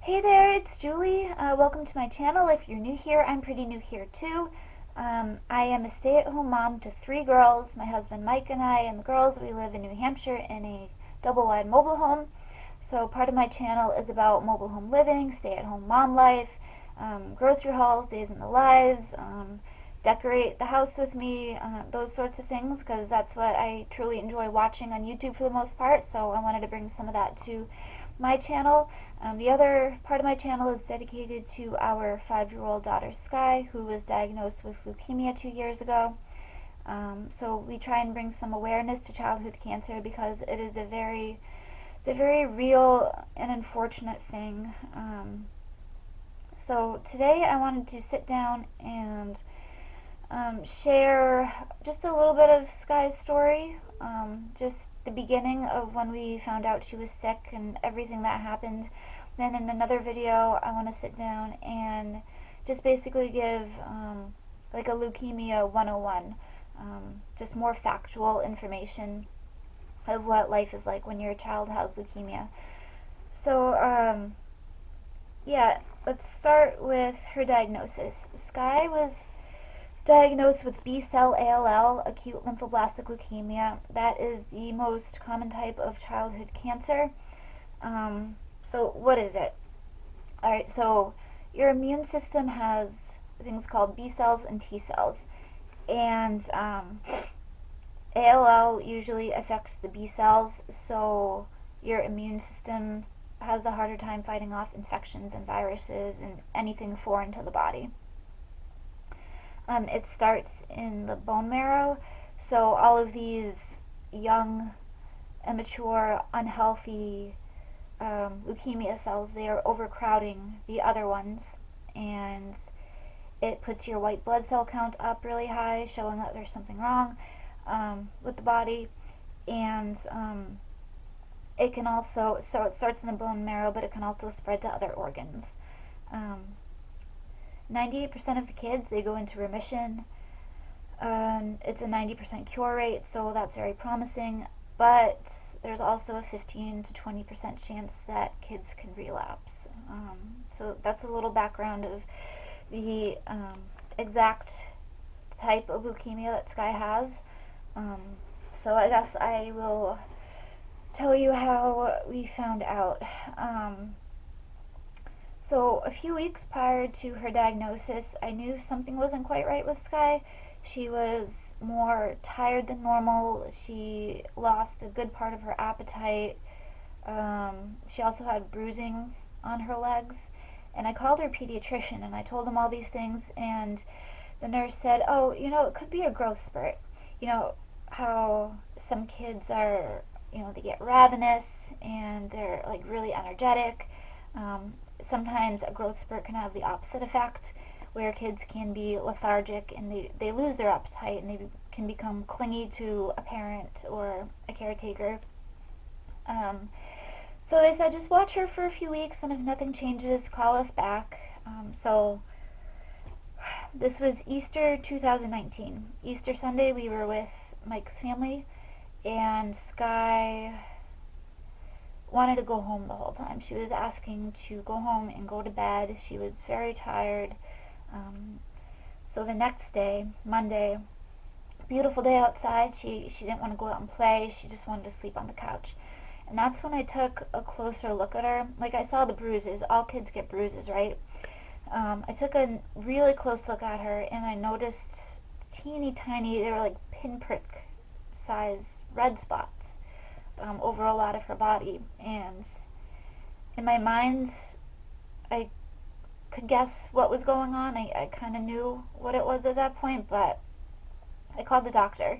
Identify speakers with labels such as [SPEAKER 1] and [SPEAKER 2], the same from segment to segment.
[SPEAKER 1] Hey there, it's Julie. Welcome to my channel. If you're new here, I'm pretty new here too. I am a stay-at-home mom to three girls. My husband Mike and I and the girls, we live in New Hampshire in a double-wide mobile home. So part of my channel is about mobile home living, stay-at-home mom life, grocery hauls, days in the lives, decorate the house with me, those sorts of things, because that's what I truly enjoy watching on YouTube for the most part. So I wanted to bring some of that to my channel. The other part of my channel is dedicated to our 5-year-old daughter Skye, who was diagnosed with leukemia 2 years ago. So we try and bring some awareness to childhood cancer because it's a very real and unfortunate thing. So today I wanted to sit down and share just a little bit of Skye's story, just the beginning of when we found out she was sick and everything that happened. Then in another video, I want to sit down and just basically give like a leukemia 101, just more factual information of what life is like when your child has leukemia. So, yeah, let's start with her diagnosis. Skye was diagnosed with B-cell ALL, acute lymphoblastic leukemia. That is the most common type of childhood cancer. So what is it? Alright, so your immune system has things called B cells and T cells. And ALL usually affects the B cells, so your immune system has a harder time fighting off infections and viruses and anything foreign to the body. It starts in the bone marrow, so all of these young, immature, unhealthy leukemia cells, they are overcrowding the other ones, and it puts your white blood cell count up really high, showing that there's something wrong with the body. And it can also, so it starts in the bone marrow, but it can also spread to other organs. 98% of the kids, they go into remission. It's a 90% cure rate, so that's very promising, but there's also a 15 to 20% chance that kids can relapse. So that's a little background of the exact type of leukemia that Skye has. So I guess I will tell you how we found out. So a few weeks prior to her diagnosis, I knew something wasn't quite right with Skye. She was more tired than normal. She lost a good part of her appetite. She also had bruising on her legs. And I called her pediatrician and I told them all these things, and the nurse said, oh, it could be a growth spurt. You know, how some kids are, they get ravenous and they're like really energetic. Sometimes a growth spurt can have the opposite effect, where kids can be lethargic and they lose their appetite and they can become clingy to a parent or a caretaker. So they said just watch her for a few weeks, and if nothing changes, call us back. So this was Easter 2019. Easter Sunday we were with Mike's family, and Skye wanted to go home the whole time. She was asking to go home and go to bed. She was very tired. So the next day, Monday, beautiful day outside, she didn't want to go out and play. She just wanted to sleep on the couch. And that's when I took a closer look at her. Like, I saw the bruises. All kids get bruises, right? I took a really close look at her, and I noticed teeny tiny, they were like pinprick size red spots over a lot of her body. And in my mind, I could guess what was going on. I kind of knew what it was at that point, but I called the doctor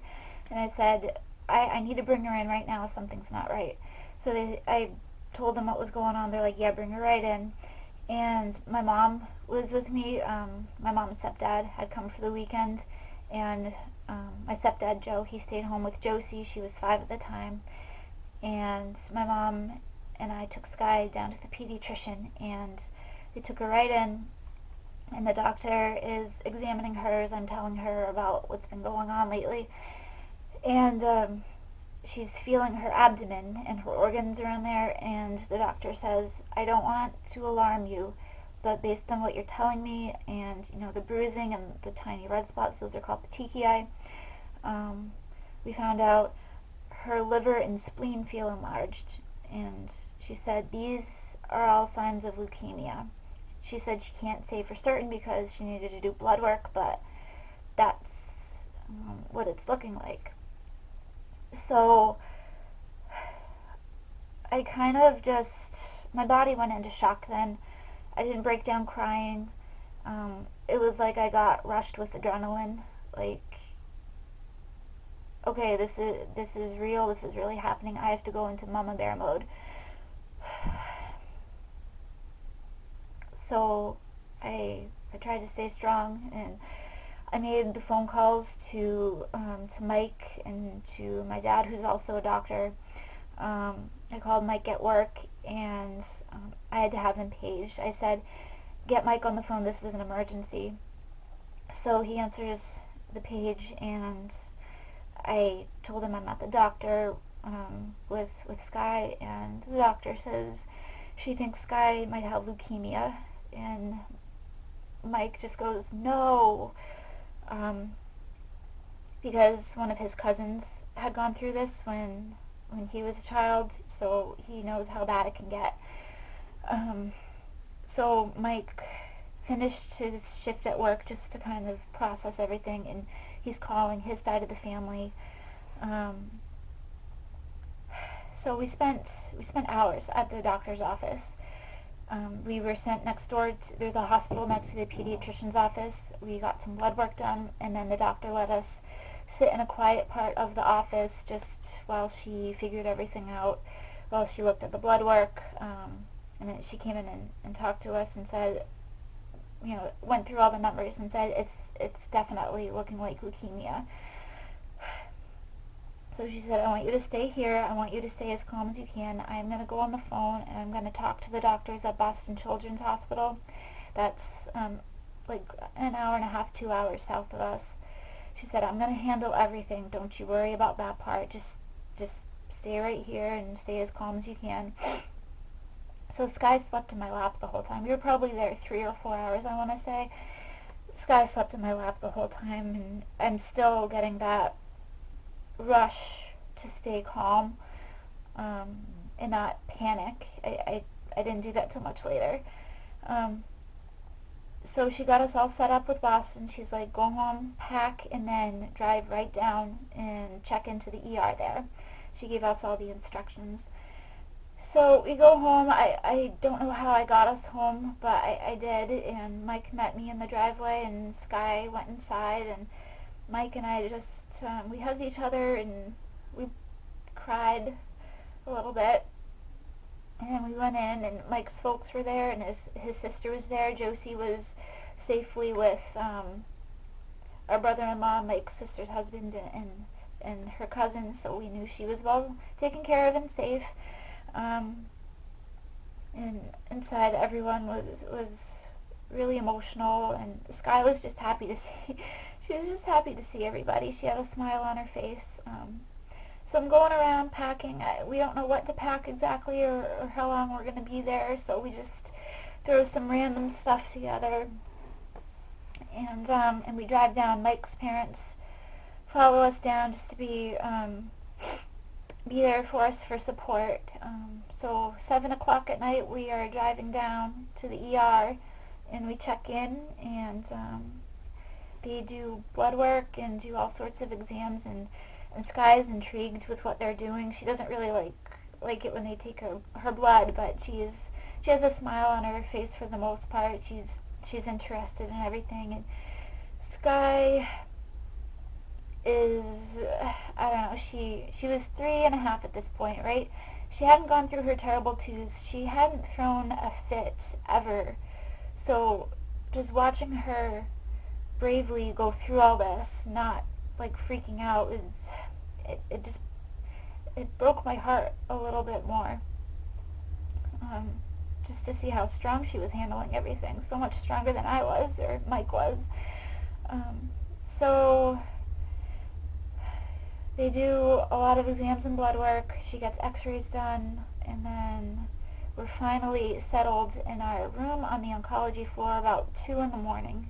[SPEAKER 1] and I said, I need to bring her in right now. Something's not right. So I told them what was going on. They're like, yeah, bring her right in. And my mom was with me. My mom and stepdad had come for the weekend, and my stepdad Joe, he stayed home with Josie. She was 5 at the time. And my mom and I took Skye down to the pediatrician, and they took her right in, and the doctor is examining her as I'm telling her about what's been going on lately. And she's feeling her abdomen and her organs are in there, and the doctor says, I don't want to alarm you, but based on what you're telling me, and the bruising and the tiny red spots, those are called petechiae, we found out her liver and spleen feel enlarged, and she said these are all signs of leukemia. She said she can't say for certain because she needed to do blood work, but that's what it's looking like. So I kind of just, my body went into shock then. I didn't break down crying. It was like I got rushed with adrenaline. Like, okay, this is real. This is really happening. I have to go into mama bear mode. So I tried to stay strong, and I made the phone calls to Mike and to my dad, who's also a doctor. I called Mike at work, and I had to have him paged. I said, get Mike on the phone, this is an emergency. So he answers the page, and I told him I'm at the doctor with Skye, and the doctor says she thinks Skye might have leukemia, and Mike just goes, no, because one of his cousins had gone through this when he was a child, so he knows how bad it can get. So Mike finished his shift at work just to kind of process everything, and he's calling his side of the family. So we spent hours at the doctor's office. We were sent next door. There's a hospital next to the pediatrician's office. We got some blood work done, and then the doctor let us sit in a quiet part of the office just while she figured everything out, while she looked at the blood work. And then she came in and talked to us and said, went through all the numbers and said it's definitely looking like leukemia. So she said, I want you to stay here. I want you to stay as calm as you can. I'm going to go on the phone, and I'm going to talk to the doctors at Boston Children's Hospital. That's like an hour and a half, 2 hours south of us. She said, I'm going to handle everything. Don't you worry about that part. Just stay right here and stay as calm as you can. So Skye slept in my lap the whole time. We were probably there 3 or 4 hours, I want to say. Skye slept in my lap the whole time, and I'm still getting that rush to stay calm and not panic. I didn't do that till much later. So she got us all set up with Boston. She's like, go home, pack, and then drive right down and check into the ER there. She gave us all the instructions. So we go home. I don't know how I got us home, but I did, and Mike met me in the driveway, and Skye went inside, and Mike and I just, we hugged each other, and we cried a little bit, and we went in, and Mike's folks were there, and his sister was there. Josie was safely with our brother-in-law, Mike's sister's husband, and her cousin, so we knew she was well taken care of and safe. And inside, everyone was really emotional, and Skye was just happy to see. She was just happy to see everybody. She had a smile on her face. So I'm going around packing. We don't know what to pack exactly or how long we're going to be there, so we just throw some random stuff together. And we drive down. Mike's parents follow us down just to be there for us for support. So 7 o'clock at night, we are driving down to the ER, and we check in, and they do blood work and do all sorts of exams, and Skye is intrigued with what they're doing. She doesn't really like it when they take her blood, but she has a smile on her face for the most part. She's interested in everything, and Skye is, I don't know, she was 3.5 at this point, right? She hadn't gone through her terrible twos. She hadn't thrown a fit ever. So just watching her bravely go through all this, not like freaking out, it broke my heart a little bit more. Just to see how strong she was handling everything, so much stronger than I was, or Mike was. So They do a lot of exams and blood work. She gets x-rays done, and then we're finally settled in our room on the oncology floor about 2 in the morning.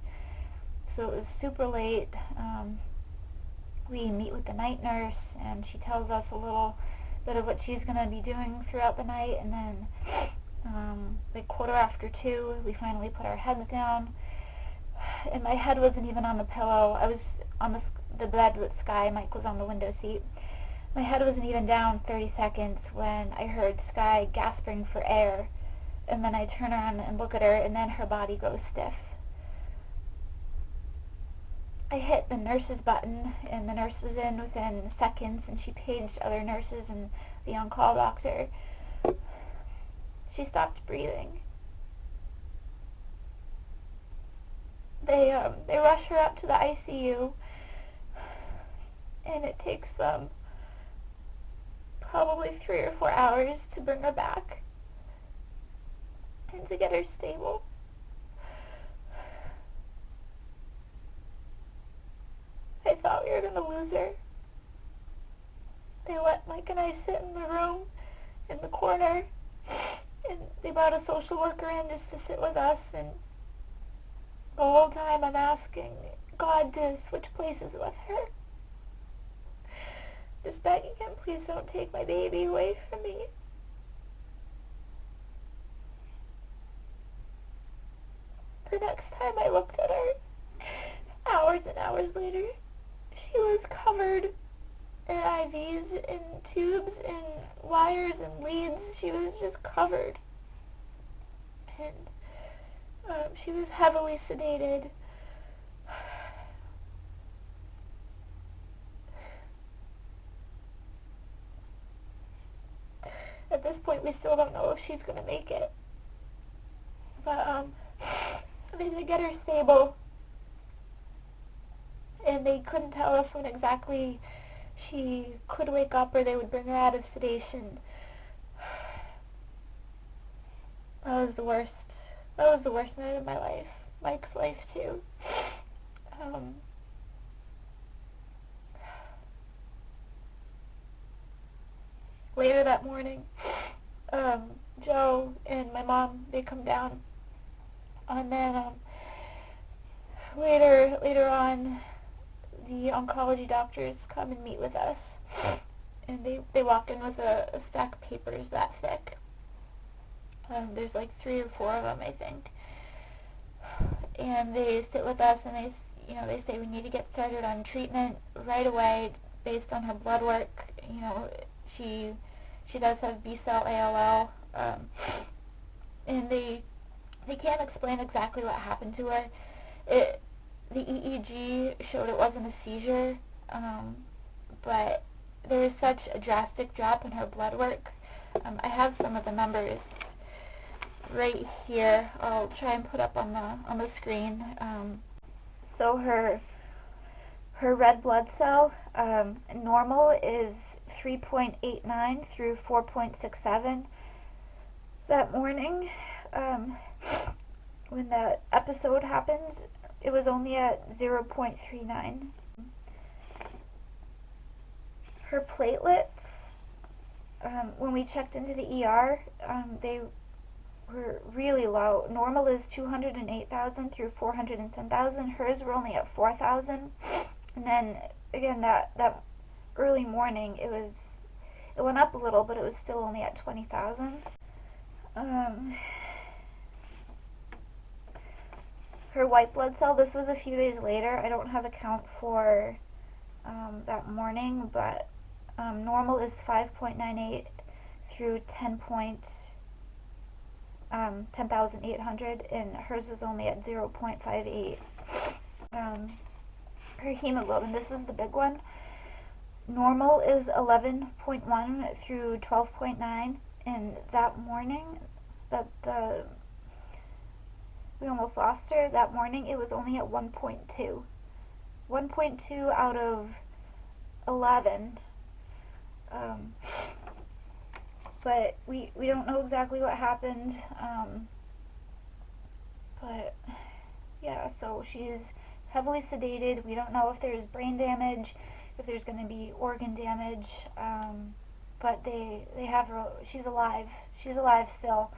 [SPEAKER 1] So it was super late. We meet with the night nurse, and she tells us a little bit of what she's going to be doing throughout the night, and then like 2:15, we finally put our heads down, and my head wasn't even on the pillow. I was on the bed with Skye. Mike was on the window seat. My head wasn't even down 30 seconds when I heard Skye gasping for air, and then I turn around and look at her, and then her body goes stiff. I hit the nurse's button, and the nurse was in within seconds, and she paged other nurses and the on-call doctor. She stopped breathing. They rush her up to the ICU, and it takes them probably 3 or 4 hours to bring her back and to get her stable. I thought we were going to lose her. They let Mike and I sit in the room in the corner, and they brought a social worker in just to sit with us, and the whole time I'm asking God to switch places with her. Just begging him, please don't take my baby away from me. The next time I looked at her, hours and hours later, she was covered in IVs and tubes and wires and leads. She was just covered. And she was heavily sedated. At this point, we still don't know if she's going to make it. But they did get her stable, and they couldn't tell us when exactly she could wake up or they would bring her out of sedation. That was the worst. That was the worst night of my life. Mike's life, too. Later that morning, Joe and my mom, they come down. And then later on, the oncology doctors come and meet with us. And they walk in with a stack of papers that thick. There's like 3 or 4 of them, I think. And they sit with us, and they say we need to get started on treatment right away based on her blood work. She does have B-cell ALL, and they can't explain exactly what happened to her. The EEG showed it wasn't a seizure, but there was such a drastic drop in her blood work. I have some of the numbers right here. I'll try and put up on the screen. So her red blood cell normal is 3.89 through 4.67. That morning, when that episode happened, it was only at 0.39. Her platelets, when we checked into the ER, they were really low. Normal is 208,000 through 410,000. Hers were only at 4,000. And then again, that early morning, it went up a little, but it was still only at 20,000. Her white blood cell, this was a few days later. I don't have a count for that morning, but normal is 5.98 through 10,800, and hers was only at 0.58. Her hemoglobin, this is the big one. Normal is 11.1 through 12.9, and that morning, we almost lost her. That morning, it was only at 1.2. 1.2 out of 11. But we don't know exactly what happened. But yeah, so she's heavily sedated. We don't know if there's brain damage, if there's going to be organ damage. But they have her. She's alive still.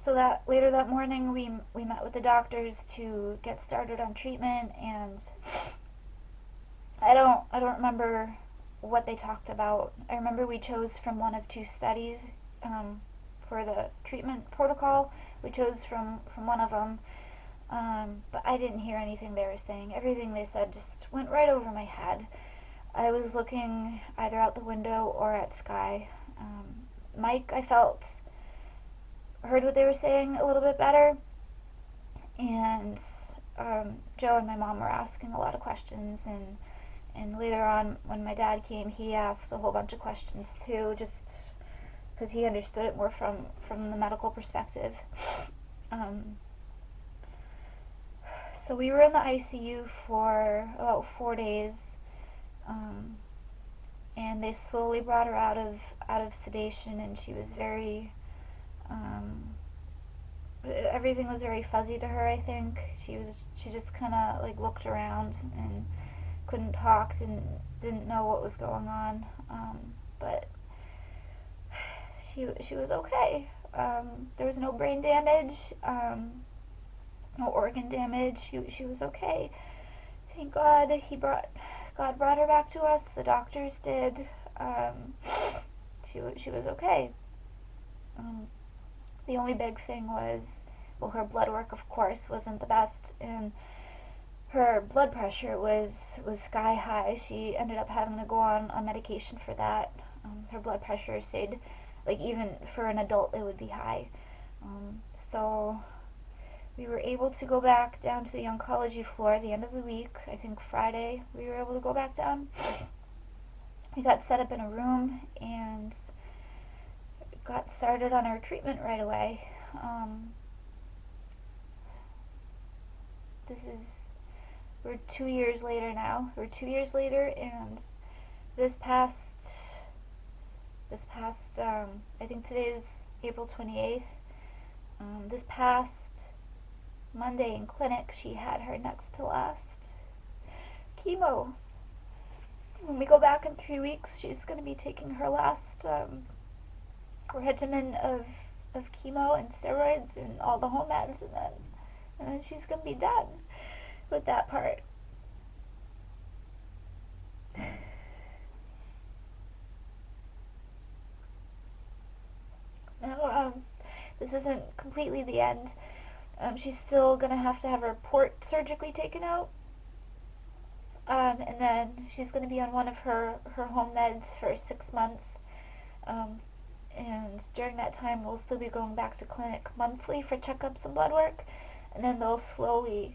[SPEAKER 1] So that later that morning we met with the doctors to get started on treatment, and I don't remember what they talked about. I remember we chose from one of two studies for the treatment protocol. We chose from one of them, but I didn't hear anything they were saying. Everything they said just went right over my head. I was looking either out the window or at Skye. Mike, I felt, heard what they were saying a little bit better, and Joe and my mom were asking a lot of questions, and later on when my dad came, he asked a whole bunch of questions too, just because he understood it more from the medical perspective. So we were in the ICU for about 4 days, and they slowly brought her out of sedation, and she was very everything was very fuzzy to her. I think she just kind of like looked around and couldn't talk, didn't know what was going on, but she was okay. There was no brain damage, no organ damage. She was okay. Thank God God brought her back to us. The doctors did. She was okay. The only big thing was, well, her blood work, of course, wasn't the best, and her blood pressure was sky high. She ended up having to go on medication for that. Her blood pressure stayed, like, even for an adult, it would be high. So we were able to go back down to the oncology floor at the end of the week. I think Friday we were able to go back down. We got set up in a room and got started on our treatment right away. We're 2 years later now. We're 2 years later, and this past, I think today is April 28th. This past Monday in clinic, she had her next to last chemo. When we go back in 3 weeks, she's going to be taking her last regimen of chemo and steroids and all the home meds, and then she's going to be done with that part. Now, this isn't completely the end. She's still going to have her port surgically taken out. And then she's going to be on one of her home meds for 6 months. And during that time, we'll still be going back to clinic monthly for checkups and blood work. And then they'll slowly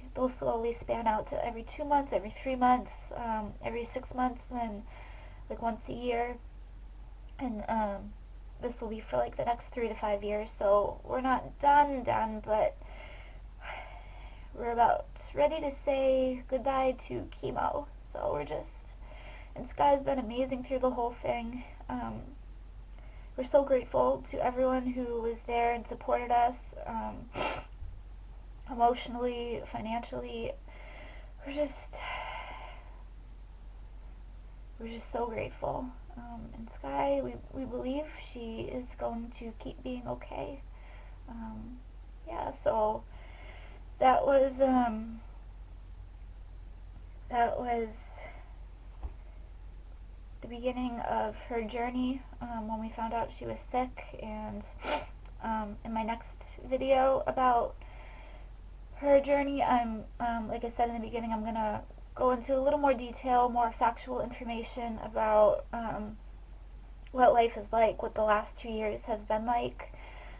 [SPEAKER 1] span out to every 2 months, every 3 months, every 6 months, and then like once a year. And this will be for like the next 3 to 5 years. So we're not done, but we're about ready to say goodbye to chemo. So and Skye's been amazing through the whole thing. We're so grateful to everyone who was there and supported us, emotionally, financially. We're just so grateful. And Skye, we believe she is going to keep being okay. Yeah, so that was the beginning of her journey, when we found out she was sick. And in my next video about her journey, like I said in the beginning, I'm going to go into a little more detail, more factual information about what life is like, what the last 2 years have been like.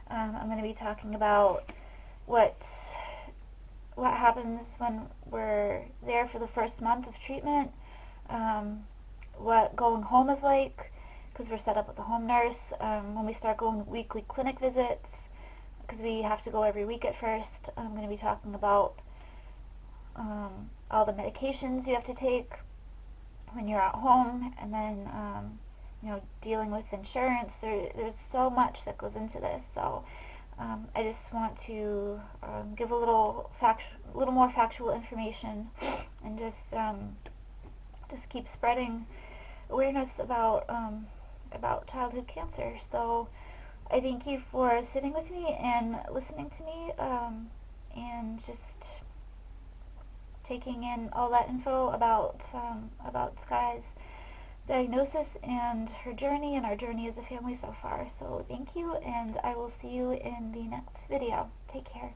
[SPEAKER 1] I'm going to be talking about what happens when we're there for the first month of treatment, what going home is like, because we're set up with a home nurse, when we start going weekly clinic visits, because we have to go every week at first. I'm going to be talking about all the medications you have to take when you're at home, and then dealing with insurance. There's so much that goes into this, so I just want to give a little more factual information, and just just keep spreading awareness about childhood cancer. So I thank you for sitting with me and listening to me, and just taking in all that info about Skye's diagnosis and her journey and our journey as a family so far. So thank you, and I will see you in the next video. Take care.